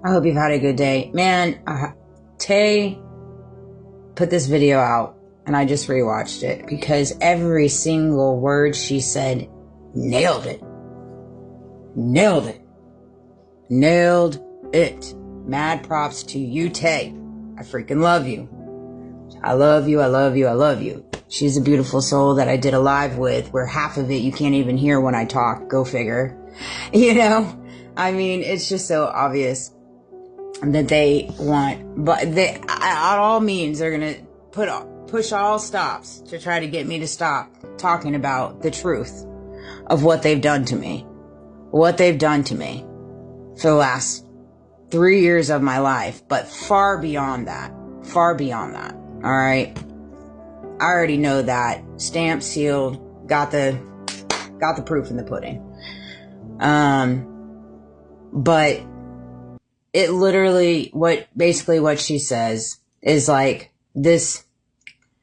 I hope you've had a good day. Man, Tay put this video out and I just rewatched it because every single word she said nailed it. Nailed it. Nailed it. Mad props to you, Tay. I freaking love you. I love you, I love you, I love you. She's a beautiful soul that I did a live with where half of it you can't even hear when I talk. Go figure. You know? I mean, it's just so obvious that they want, but they, at all means, they're going to push all stops to try to get me to stop talking about the truth of what they've done to me. What they've done to me for the last 3 years of my life, but far beyond that. Far beyond that. All right. I already know that. Stamped, sealed, got the proof in the pudding. But it literally, basically what she says is like this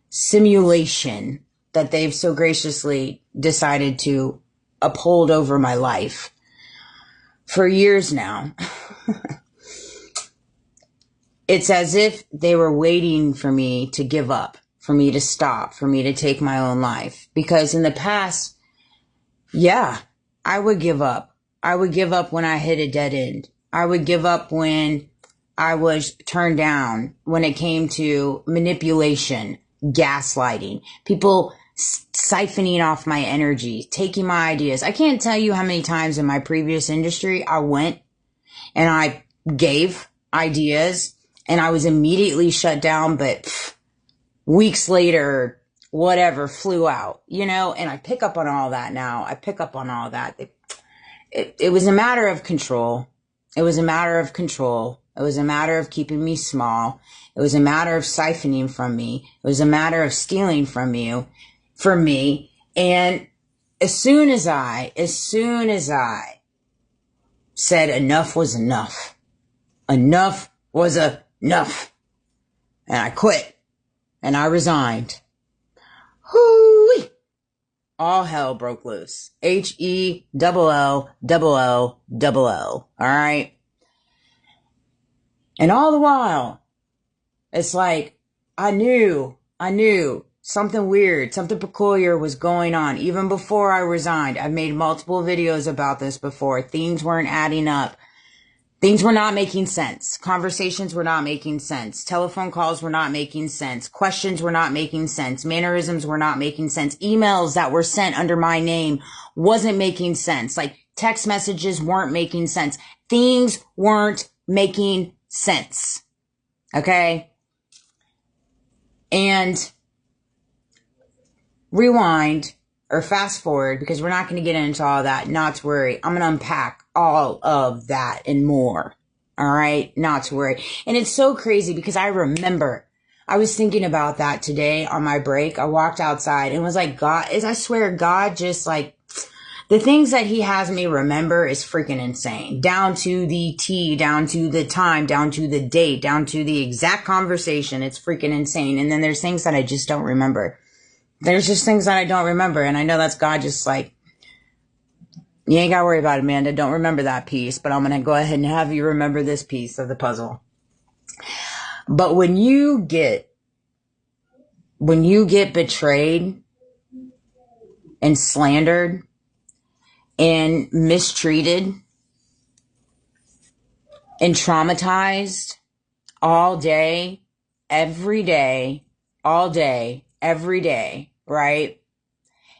simulation that they've so graciously decided to uphold over my life for years now. It's as if they were waiting for me to give up, for me to stop, for me to take my own life. Because in the past, yeah, I would give up. I would give up when I hit a dead end. I would give up when I was turned down, when it came to manipulation, gaslighting, people siphoning off my energy, taking my ideas. I can't tell you how many times in my previous industry I went and I gave ideas and I was immediately shut down, but weeks later, whatever, flew out, you know, and I pick up on all that now. I pick up on all that. It was a matter of control. It was a matter of control. It was a matter of keeping me small. It was a matter of siphoning from me. It was a matter of stealing from you, from me. And as soon as I said enough was enough, enough was enough, and I quit and I resigned, whoo-wee, all hell broke loose. HELLLLL. All right. And all the while, it's like, I knew something weird, something peculiar was going on. Even before I resigned, I've made multiple videos about this before. Things weren't adding up. Things were not making sense. Conversations were not making sense. Telephone calls were not making sense. Questions were not making sense. Mannerisms were not making sense. Emails that were sent under my name wasn't making sense. Like text messages weren't making sense. Things weren't making sense. Okay? And rewind or fast forward, because we're not going to get into all that. Not to worry. I'm going to unpack all of that and more. All right. Not to worry. And it's so crazy because I remember I was thinking about that today on my break. I walked outside and was like, God, I swear God just like the things that he has me remember is freaking insane. Down to the T, down to the time, down to the date, down to the exact conversation. It's freaking insane. And then there's things that I just don't remember. There's just things that I don't remember. And I know that's God just like, you ain't got to worry about it, Amanda. Don't remember that piece. But I'm going to go ahead and have you remember this piece of the puzzle. But when you get betrayed and slandered and mistreated and traumatized all day, every day, all day, every day, right?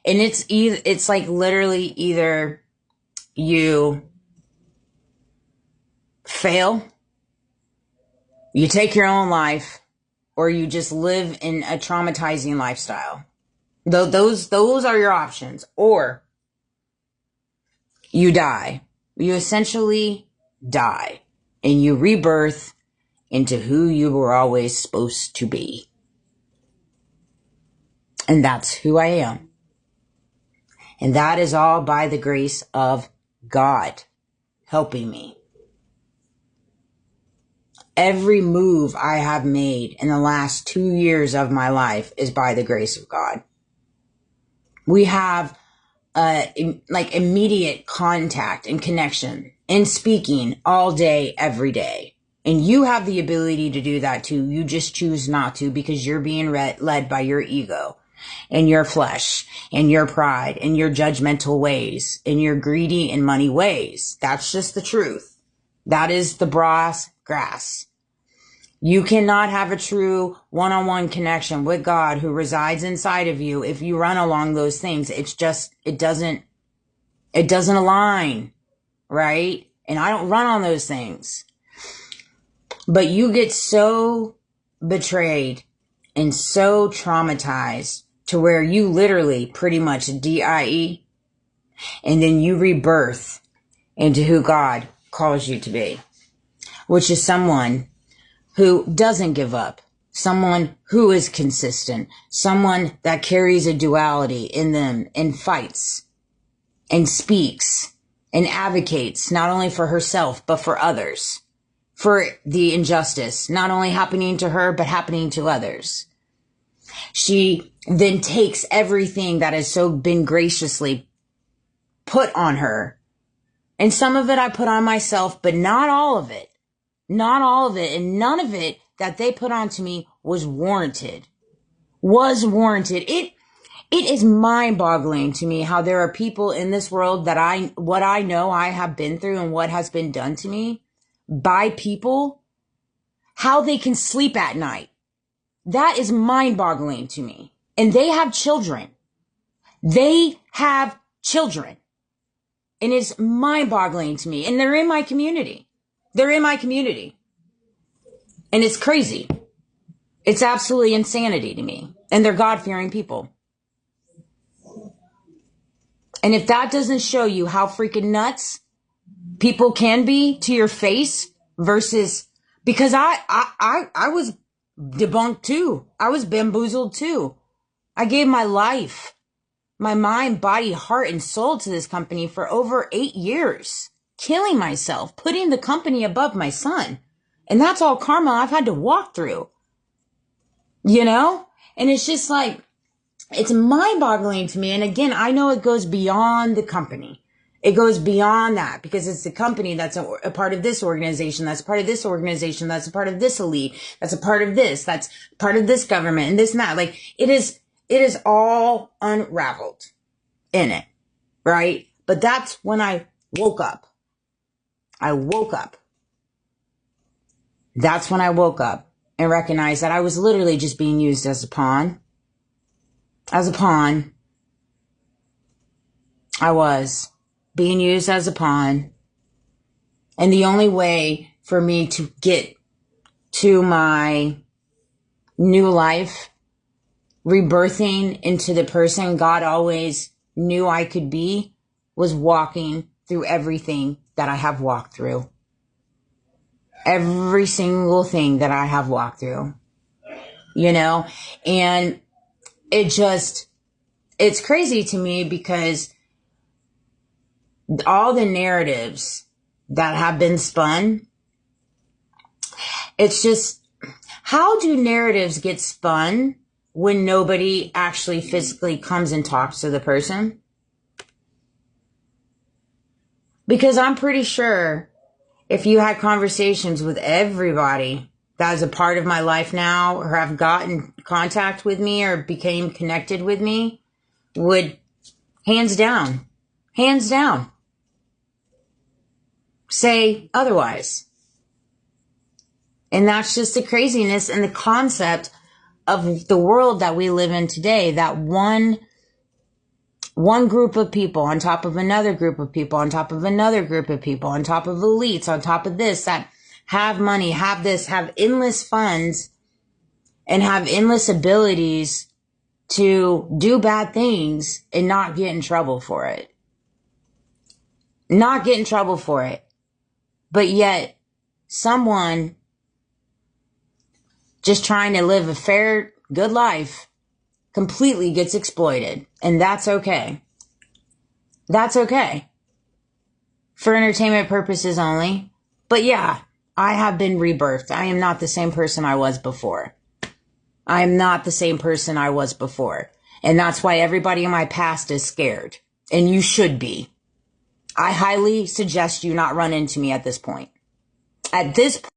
And it's like literally either you fail, you take your own life, or you just live in a traumatizing lifestyle. Those are your options. Or you die. You essentially die. And you rebirth into who you were always supposed to be. And that's who I am. And that is all by the grace of God helping me. Every move I have made in the last 2 years of my life is by the grace of God. We have like immediate contact and connection and speaking all day, every day. And you have the ability to do that too. You just choose not to because you're being led by your ego and your flesh and your pride and your judgmental ways and your greedy and money ways. That's just the truth. That is the brass grass. You cannot have a true one-on-one connection with God who resides inside of you if you run along those things. It's just, it doesn't align, right? And I don't run on those things. But you get so betrayed and so traumatized to where you literally pretty much die, and then you rebirth into who God calls you to be, which is someone who doesn't give up, someone who is consistent, someone that carries a duality in them and fights and speaks and advocates not only for herself, but for others, for the injustice, not only happening to her, but happening to others. She then takes everything that has so been graciously put on her. And some of it I put on myself, but not all of it. Not all of it. And none of it that they put onto me was warranted. It is mind-boggling to me how there are people in this world that what I know I have been through and what has been done to me by people, how they can sleep at night. That is mind-boggling to me. And they have children. They have children. And it's mind-boggling to me. And they're in my community. They're in my community. And it's crazy. It's absolutely insanity to me. And they're God-fearing people. And if that doesn't show you how freaking nuts people can be to your face versus, because I was debunked too. I was bamboozled too. I gave my life, my mind, body, heart, and soul to this company for over 8 years, killing myself, putting the company above my son. And that's all karma I've had to walk through, you know? And it's just like, it's mind-boggling to me. And again, I know it goes beyond the company. It goes beyond that because it's the company that's a part of this organization, that's a part of this organization, that's a part of this elite, that's a part of this, that's part of this government and this and that. Like it is all unraveled in it, right? But that's when I woke up. That's when I woke up and recognized that I was literally just being used as a pawn. As a pawn. I was being used as a pawn. And the only way for me to get to my new life, rebirthing into the person God always knew I could be, was walking through everything that I have walked through. Every single thing that I have walked through, you know, and it's crazy to me because all the narratives that have been spun, it's just, how do narratives get spun when nobody actually physically comes and talks to the person? Because I'm pretty sure if you had conversations with everybody that is a part of my life now or have gotten contact with me or became connected with me, would hands down, say otherwise. And that's just the craziness and the concept of the world that we live in today, that one group of people on top of another group of people, on top of another group of people, on top of elites, on top of this, that have money, have this, have endless funds, and have endless abilities to do bad things and not get in trouble for it. Not get in trouble for it. But yet, someone just trying to live a fair, good life completely gets exploited. And that's okay. That's okay. For entertainment purposes only. But yeah, I have been rebirthed. I am not the same person I was before. I am not the same person I was before. And that's why everybody in my past is scared. And you should be. I highly suggest you not run into me at this point. At this point.